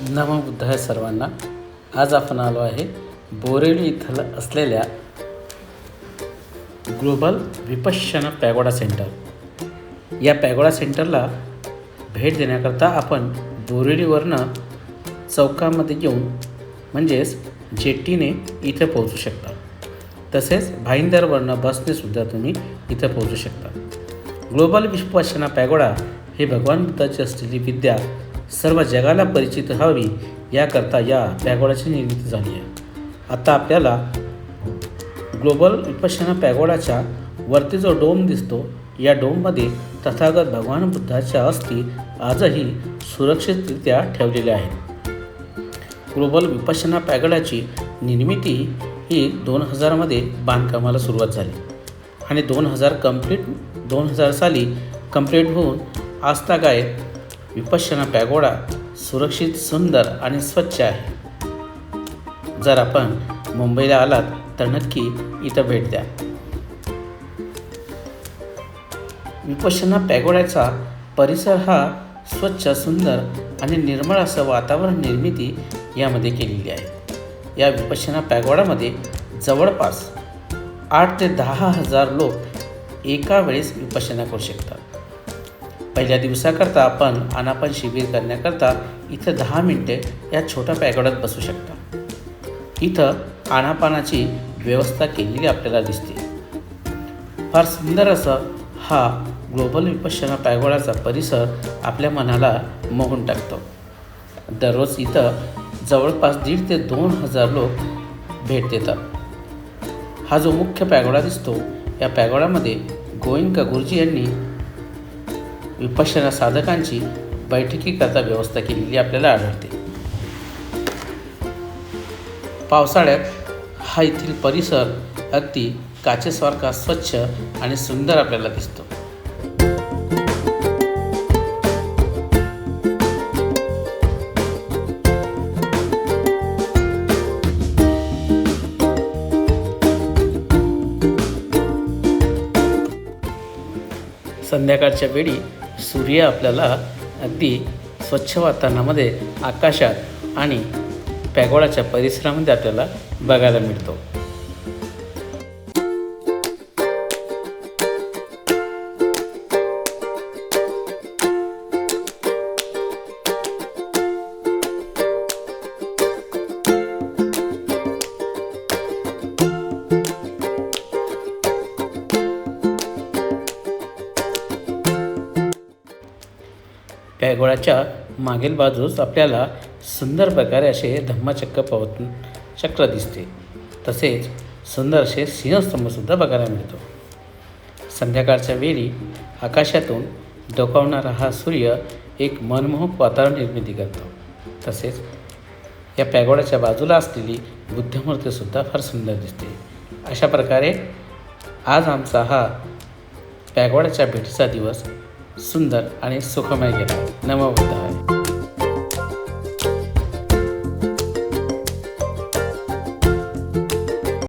नमो बुद्धाय सर्वांना. आज आपण आलो आहे बोरेवली इथं असलेल्या ग्लोबल विपश्यना पॅगोडा सेंटर. या पॅगोडा सेंटरला भेट देण्याकरता आपण बोरेवलीवरनं चौकामध्ये येऊन म्हणजेच जेटीने इथं पोहोचू शकता. तसेच भाईंदरवरनं बसनेसुद्धा तुम्ही इथं पोहोचू शकता. ग्लोबल विपश्यना पॅगोडा हे भगवान बुद्धाची असलेली विद्या सर्व जगाला परिचित व्हावी याकरता या पॅगोडाची निर्मिती झाली आहे. आता आपल्याला ग्लोबल विपश्यना पॅगोडाच्या वरती जो डोम दिसतो, या डोममध्ये तथागत भगवान बुद्धाच्या अस्थी आजही सुरक्षितरित्या ठेवलेल्या आहेत. ग्लोबल विपश्यना पॅगोडाची निर्मिती ही 2000मध्ये बांधकामाला सुरुवात झाली आणि 2000 साली कंप्लीट होऊन आजतागायत विपश्यना पॅगोडा सुरक्षित, सुंदर आणि स्वच्छ आहे. जर आपण मुंबईला आलात तर नक्की इथं भेट द्या. विपश्यना पॅगोड्याचा परिसर हा स्वच्छ, सुंदर आणि निर्मळ असं वातावरण निर्मिती यामध्ये केलेली आहे. या विपश्यना पॅगोडामध्ये जवळपास 8 ते 10,000 लोक एका वेळेस विपश्यना करू शकतात. पहिल्या दिवसाकरता आपण आनापान शिबिर करण्याकरता इथं 10 मिनिटे या छोट्या पॅगोड्यात बसू शकता. इथं आनापानाची व्यवस्था केलेली आपल्याला दिसते. फार सुंदर असं हा ग्लोबल विपश्यना पॅगोडाचा परिसर आपल्या मनाला मोहून टाकतो. दररोज इथं जवळपास 1,500 ते 2,000 लोक भेट देतात. हा जो मुख्य पॅगोडा दिसतो, या पॅगोडामध्ये गोएंका गुरुजी यांनी विपश्यना साधकांची बैठकीकरता व्यवस्था केलेली आपल्याला आढळते. पावसाळ्यात हा येथील परिसर अगदी काचेसारखा स्वच्छ आणि सुंदर आपल्याला दिसतो. संध्याकाळच्या वेळी सूर्य आपल्याला अगदी स्वच्छ वातावरणामध्ये आकाशात आणि पॅगोडाच्या परिसरामध्ये आपल्याला बघायला मिळतो. पॅगोडाच्या मागील बाजूस आपल्याला सुंदर प्रकारे असे धम्मचक्र दिसते. तसेच सुंदर असे सिंहस्तंभसुद्धा बघायला मिळतो. संध्याकाळच्या वेळी आकाशातून डोकावणारा हा सूर्य एक मनमोहक वातावरण निर्मिती करतो. तसेच या पॅगोडाच्या बाजूला असलेली बुद्धमूर्तीसुद्धा फार सुंदर दिसते. अशा प्रकारे आज आमचा हा पॅगोडाच्या भेटीचा दिवस सुंदर आणि सुखमय गेला. नमो बुद्धाय.